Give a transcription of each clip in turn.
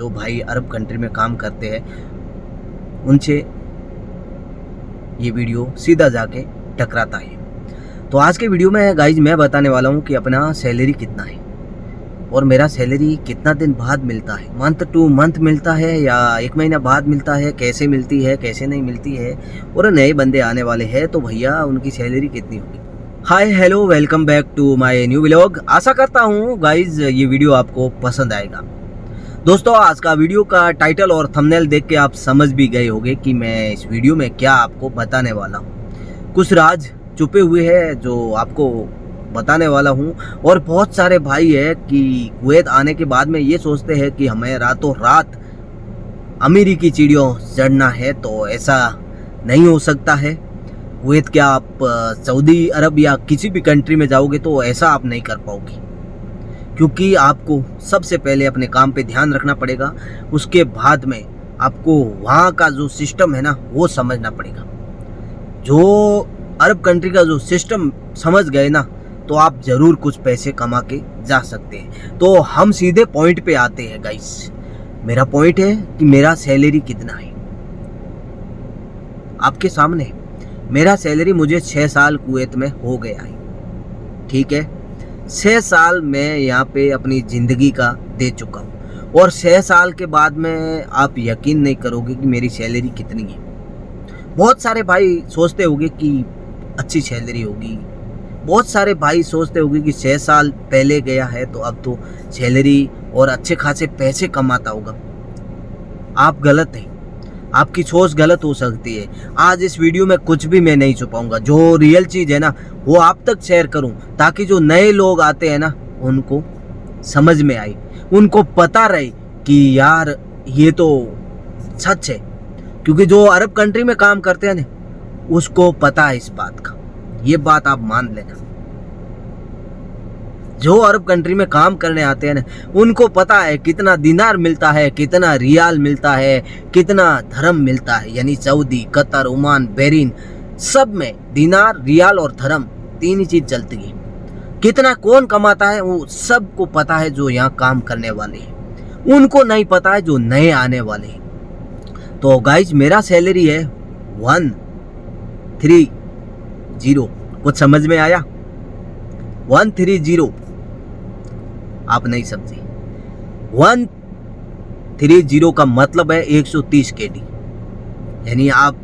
जो भाई Arab country में काम करते हैं उनसे ये वीडियो सीधा जाके टकराता है। तो आज के वीडियो में गाइज मैं बताने वाला हूँ कि अपना सैलरी कितना है और मेरा सैलरी कितना दिन बाद मिलता है, मंथ टू मंथ मिलता है या एक महीना बाद मिलता है, कैसे मिलती है कैसे नहीं मिलती है, और नए बंदे आने वाले हैं तो भैया उनकी सैलरी कितनी होगी। Hi hello welcome back to my new vlog. आशा करता हूँ गाइज ये वीडियो आपको पसंद आएगा। दोस्तों आज का वीडियो का टाइटल और थंबनेल देख के आप समझ भी गए होंगे कि मैं इस वीडियो में क्या आपको बताने वाला हूँ। कुछ राज छुपे हुए हैं जो आपको बताने वाला हूँ। और बहुत सारे भाई है कि कुवैत आने के बाद में ये सोचते हैं कि हमें रातों रात अमीरी की सीढ़ियों चढ़ना है, तो ऐसा नहीं हो सकता है। कुवैत क्या आप सऊदी अरब या किसी भी कंट्री में जाओगे तो ऐसा आप नहीं कर पाओगे, क्योंकि आपको सबसे पहले अपने काम पे ध्यान रखना पड़ेगा। उसके बाद में आपको वहाँ का जो सिस्टम है ना वो समझना पड़ेगा। जो अरब कंट्री का जो सिस्टम समझ गए ना तो आप ज़रूर कुछ पैसे कमा के जा सकते हैं। तो हम सीधे पॉइंट पे आते हैं गाइस। मेरा पॉइंट है कि मेरा सैलरी कितना है आपके सामने। मेरा सैलरी मुझे 6 साल कुवैत में हो गया है, ठीक है। 6 साल मैं यहाँ पे अपनी ज़िंदगी का दे चुका हूँ और 6 साल के बाद में आप यकीन नहीं करोगे कि मेरी सैलरी कितनी है। बहुत सारे भाई सोचते होंगे कि अच्छी सैलरी होगी, बहुत सारे भाई सोचते होंगे कि 6 साल पहले गया है तो अब तो सैलरी और अच्छे खासे पैसे कमाता होगा। आप गलत हैं, आपकी सोच गलत हो सकती है। आज इस वीडियो में कुछ भी मैं नहीं छुपाऊंगा, जो रियल चीज़ है ना वो आप तक शेयर करूं ताकि जो नए लोग आते हैं ना उनको समझ में आए, उनको पता रहे कि यार ये तो सच है। क्योंकि जो अरब कंट्री में काम करते हैं ना उसको पता है इस बात का, ये बात आप मान लेना। जो अरब कंट्री में काम करने आते हैं ना उनको पता है कितना दिनार मिलता है, कितना रियाल मिलता है, कितना धर्म मिलता है। यानी सऊदी, कतर, ओमान, बहरीन सब में दिनार, रियाल और धर्म तीन ही चीज चलती है। कितना कौन कमाता है वो सबको पता है जो यहाँ काम करने वाले हैं, उनको नहीं पता है जो नए आने वाले हैं। तो गाइज मेरा सैलरी है 130। कुछ समझ में आया? 130 आप नहीं समझे। 130 का मतलब है 130 KD। यानी आप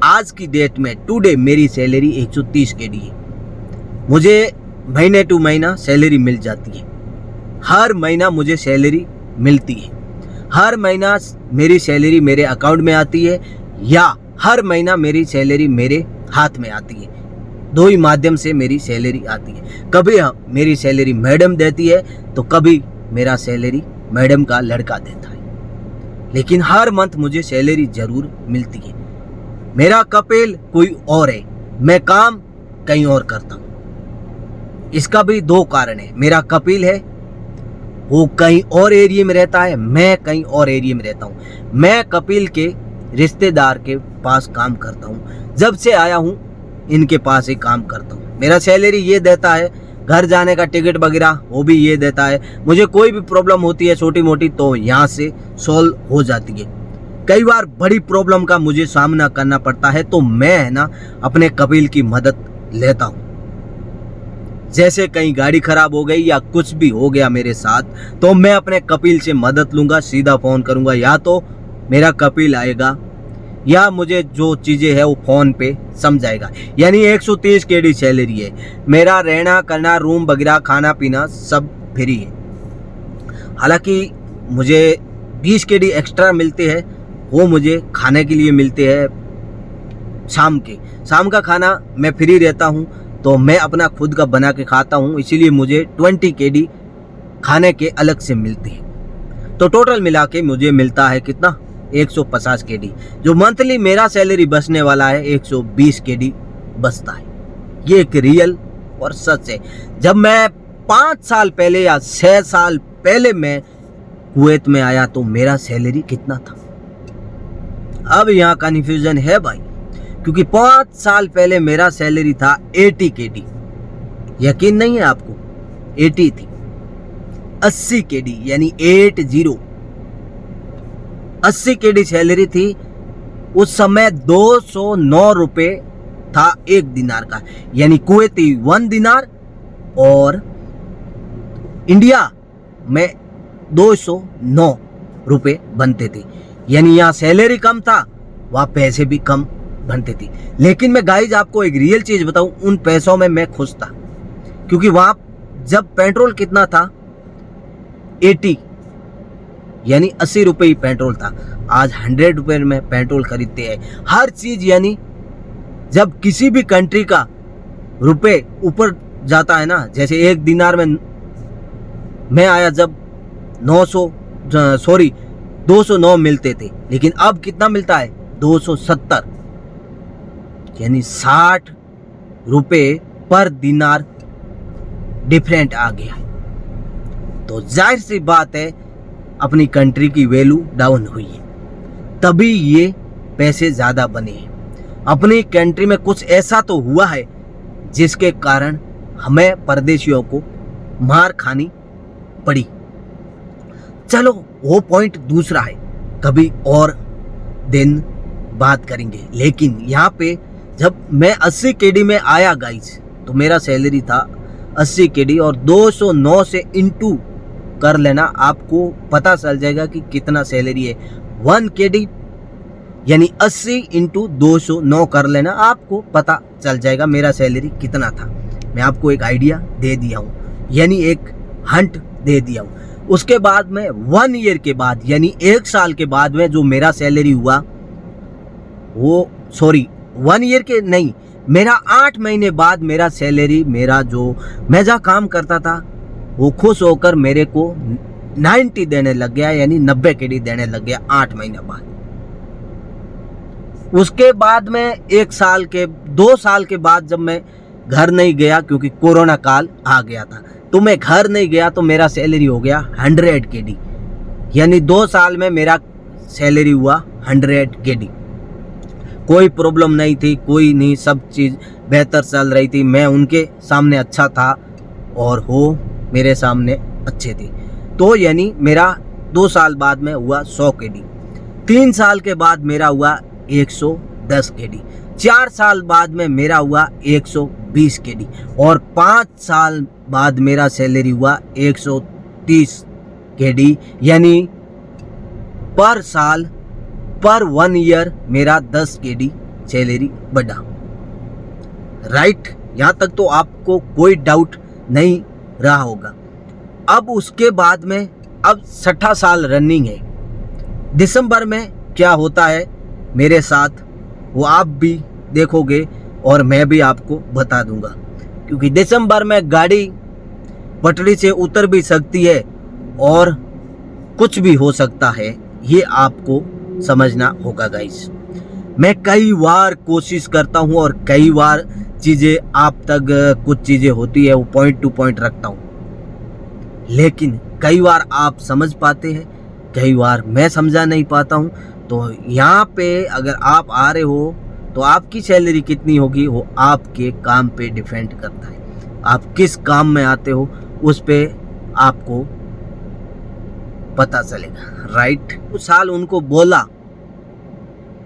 आज की डेट में टुडे मेरी सैलरी 130 KD है। मुझे महीने टू महीना सैलरी मिल जाती है, हर महीना मुझे सैलरी मिलती है। हर महीना मेरी सैलरी मेरे अकाउंट में आती है या हर महीना मेरी सैलरी मेरे हाथ में आती है। दो ही माध्यम से मेरी सैलरी आती है। कभी मेरी सैलरी मैडम देती है तो कभी मेरा सैलरी मैडम का लड़का देता है, लेकिन हर मंथ मुझे सैलरी जरूर मिलती है। मेरा कपिल कोई और है, मैं काम कहीं और करता हूँ। इसका भी 2 कारण है। मेरा कपिल है वो कहीं और एरिया में रहता है, मैं कहीं और एरिया में रहता हूँ। मैं कपिल के रिश्तेदार के पास काम करता हूँ, जब से आया हूँ इनके पास ही काम करता हूँ। मेरा सैलरी ये देता है, घर जाने का टिकट वगैरह वो भी ये देता है। मुझे कोई भी प्रॉब्लम होती है छोटी मोटी तो यहाँ से सॉल्व हो जाती है। कई बार बड़ी प्रॉब्लम का मुझे सामना करना पड़ता है तो मैं है ना अपने कपिल की मदद लेता हूँ। जैसे कहीं गाड़ी खराब हो गई या कुछ भी हो गया मेरे साथ तो मैं अपने कपिल से मदद लूंगा, सीधा फ़ोन करूंगा, या तो मेरा कपिल आएगा या मुझे जो चीज़ें है वो फ़ोन पे समझाएगा। यानी 130 KD सैलरी है। मेरा रहना करना, रूम वगैरह, खाना पीना सब फ्री है। हालांकि मुझे 20 KD एक्स्ट्रा मिलते हैं, वो मुझे खाने के लिए मिलते हैं। शाम का खाना मैं फ्री रहता हूँ तो मैं अपना खुद का बना के खाता हूँ, इसीलिए मुझे 20 KD खाने के अलग से मिलते हैं। तो टोटल मिला के मुझे मिलता है कितना? 150 KD। जो मंथली मेरा सैलरी बचने वाला है 120 KD बचता है। ये एक रियल और सच है। जब मैं 5 साल पहले या 6 साल पहले मैं कुवैत में आया तो मेरा सैलरी कितना था? अब यहाँ कन्फ्यूजन है भाई, क्योंकि 5 साल पहले मेरा सैलरी था 80 KD। यकीन नहीं है आपको? 80 थी। 80 KD यानी 80। 80 केडी सैलरी थी, उस समय 209 रुपये था एक दिनार का, यानी कुवैती 1 दिनार और इंडिया में 209 रुपये बनते थे। यानी यहाँ सैलरी कम था, वहाँ पैसे भी कम बनते थे। लेकिन मैं गाइज आपको एक रियल चीज बताऊं, उन पैसों में मैं खुश था, क्योंकि वहाँ जब पेट्रोल कितना था 80 यानी 80 रुपये ही पेट्रोल था, आज 100 रुपये में पेट्रोल खरीदते हैं। हर चीज यानी जब किसी भी कंट्री का रुपए ऊपर जाता है ना, जैसे एक दिनार में मैं आया जब 209 मिलते थे, लेकिन अब कितना मिलता है 270, यानी 60 रुपये पर दिनार डिफरेंट आ गया है। तो जाहिर सी बात है अपनी कंट्री की वैल्यू डाउन हुई है, तभी ये पैसे ज़्यादा बने हैं। अपनी कंट्री में कुछ ऐसा तो हुआ है जिसके कारण हमें परदेशियों को मार खानी पड़ी। चलो वो पॉइंट दूसरा है, कभी और दिन बात करेंगे। लेकिन यहाँ पे जब मैं 80 केडी में आया गाइज, तो मेरा सैलरी था 80 केडी और 209 से इंटू कर लेना, आपको पता चल जाएगा कि कितना सैलरी है। 1 केडी यानी 80 इंटू 209 कर लेना, आपको पता चल जाएगा मेरा सैलरी कितना था। मैं आपको एक आइडिया दे दिया हूँ, यानी एक हंट दे दिया हूँ। उसके बाद में 1 ईयर के बाद यानी 1 साल के बाद में जो मेरा सैलरी हुआ, वो 1 ईयर के नहीं, मेरा 8 महीने बाद मेरा सैलरी, मेरा जो मैं जहाँ काम करता था वो खुश होकर मेरे को 90 देने लग गया, यानी 90 केडी देने लग गया 8 महीने बाद। उसके बाद में 2 साल के बाद जब मैं घर नहीं गया, क्योंकि कोरोना काल आ गया था, तो मैं घर नहीं गया, तो मेरा सैलरी हो गया 100 केडी, यानी 2 साल में मेरा सैलरी हुआ 100 केडी। कोई प्रॉब्लम नहीं थी, कोई नहीं, सब चीज़ बेहतर चल रही थी। मैं उनके सामने अच्छा था और वो मेरे सामने अच्छे थे। तो यानी मेरा 2 साल बाद में हुआ 100 केडी, 3 साल के बाद मेरा हुआ 110 केडी, 4 साल बाद में मेरा हुआ 120 केडी और 5 साल बाद मेरा सैलरी हुआ 130 केडी, यानी पर साल पर 1 ईयर मेरा 10 केडी सैलरी बढ़ा। राइट, यहाँ तक तो आपको कोई डाउट नहीं रहा होगा। अब उसके बाद में अब 6ठा साल रनिंग है। दिसंबर में क्या होता है मेरे साथ, वो आप भी देखोगे और मैं भी आपको बता दूंगा, क्योंकि दिसंबर में गाड़ी पटरी से उतर भी सकती है और कुछ भी हो सकता है, ये आपको समझना होगा गाइस। मैं कई बार कोशिश करता हूँ और कई बार चीज़ें आप तक कुछ चीज़ें होती है वो पॉइंट टू पॉइंट रखता हूँ, लेकिन कई बार आप समझ पाते हैं, कई बार मैं समझा नहीं पाता हूँ। तो यहाँ पे अगर आप आ रहे हो तो आपकी सैलरी कितनी होगी वो आपके काम पे डिपेंड करता है। आप किस काम में आते हो उस पे आपको पता चलेगा। राइट, उस साल उनको बोला,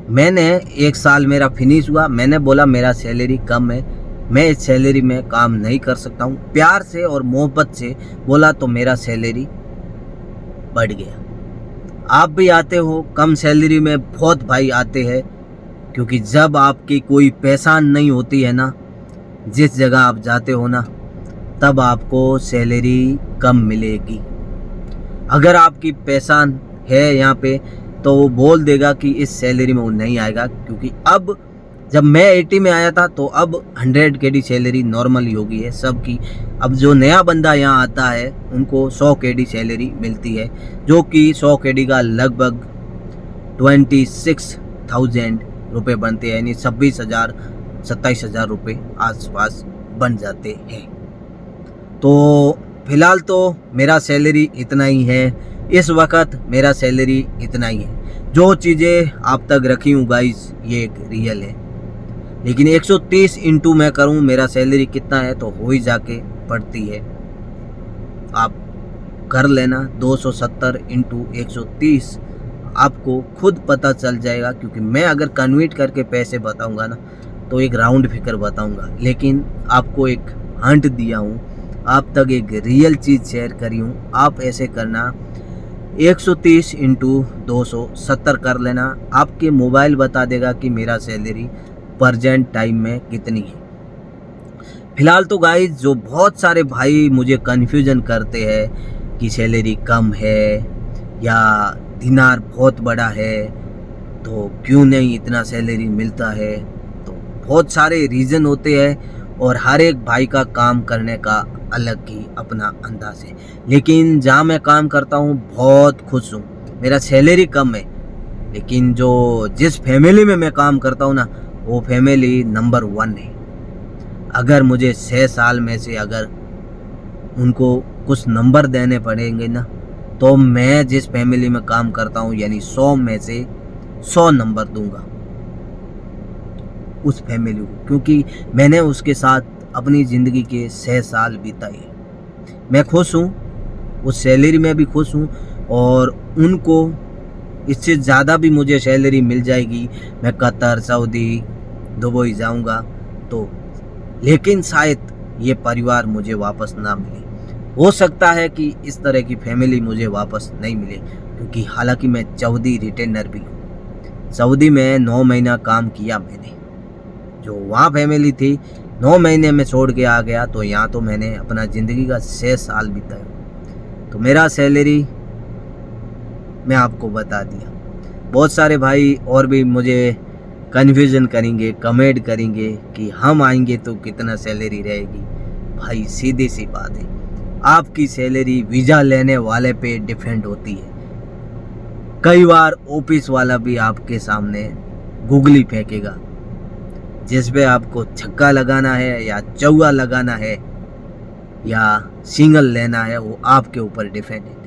मैंने 1 साल मेरा फिनिश हुआ, मैंने बोला मेरा सैलरी कम है, मैं इस सैलरी में काम नहीं कर सकता हूँ। प्यार से और मोहब्बत से बोला तो मेरा सैलरी बढ़ गया। आप भी आते हो कम सैलरी में, बहुत भाई आते हैं, क्योंकि जब आपकी कोई पहचान नहीं होती है ना, जिस जगह आप जाते हो ना, तब आपको सैलरी कम मिलेगी। अगर आपकी पहचान है यहाँ पे तो वो बोल देगा कि इस सैलरी में वो नहीं आएगा, क्योंकि अब जब मैं 80 में आया था तो अब 100 केडी सैलरी नॉर्मल ही हो गई है सबकी। अब जो नया बंदा यहाँ आता है उनको 100 केडी सैलरी मिलती है, जो कि 100 केडी का लगभग 26,000 रुपये बनते हैं, यानी 26,000-27,000 रुपये आसपास बन जाते हैं। तो फिलहाल तो मेरा सैलरी इतना ही है, इस वक्त मेरा सैलरी इतना ही है। जो चीज़ें आप तक रखी हूँ गाइस, ये एक रियल है। लेकिन 130 इंटू मैं करूँ मेरा सैलरी कितना है तो हो ही जाके पड़ती है, आप कर लेना। 270 इंटू 130 आपको खुद पता चल जाएगा, क्योंकि मैं अगर कन्वर्ट करके पैसे बताऊंगा ना तो एक राउंड फिगर बताऊंगा, लेकिन आपको एक हंट दिया हूँ, आप तक एक रियल चीज़ शेयर करी हूँ। आप ऐसे करना 130 इंटू 270 कर लेना, आपके मोबाइल बता देगा कि मेरा सैलरी प्रजेंट टाइम में कितनी है। फिलहाल तो गाइस जो बहुत सारे भाई मुझे कन्फ्यूजन करते हैं कि सैलरी कम है या दिनार बहुत बड़ा है तो क्यों नहीं इतना सैलरी मिलता है, तो बहुत सारे रीज़न होते हैं और हर एक भाई का काम करने का अलग ही अपना अंदाज है। लेकिन जहाँ मैं काम करता हूँ बहुत खुश हूँ, मेरा सैलरी कम है, लेकिन जो जिस फैमिली में मैं काम करता हूँ ना वो फैमिली नंबर 1 है। अगर मुझे 6 साल में से अगर उनको कुछ नंबर देने पड़ेंगे ना तो मैं जिस फैमिली में काम करता हूँ यानी 100 में से 100 नंबर दूंगा उस फैमिली को, क्योंकि मैंने उसके साथ अपनी ज़िंदगी के 6 साल बिताए। मैं खुश हूँ, उस सैलरी में भी खुश हूँ और उनको इससे ज़्यादा भी मुझे सैलरी मिल जाएगी, मैं कतर, सऊदी, दुबई जाऊँगा तो, लेकिन शायद ये परिवार मुझे वापस ना मिले। हो सकता है कि इस तरह की फैमिली मुझे वापस नहीं मिले, क्योंकि हालांकि मैं सऊदी रिटेनर भी हूँ। सऊदी में 9 महीना काम किया मैंने, जो वहाँ फैमिली थी 9 महीने में छोड़ के आ गया, तो यहाँ तो मैंने अपना ज़िंदगी का 6 साल बिताया। तो मेरा सैलरी मैं आपको बता दिया। बहुत सारे भाई और भी मुझे कन्फ्यूजन करेंगे, कमेंट करेंगे कि हम आएंगे तो कितना सैलरी रहेगी। भाई सीधी सी बात है, आपकी सैलरी वीज़ा लेने वाले पे डिपेंड होती है। कई बार ऑफिस वाला भी आपके सामने गुगली फेंकेगा, जिस पे आपको छक्का लगाना है या चौका लगाना है या सिंगल लेना है वो आपके ऊपर डिपेंड है।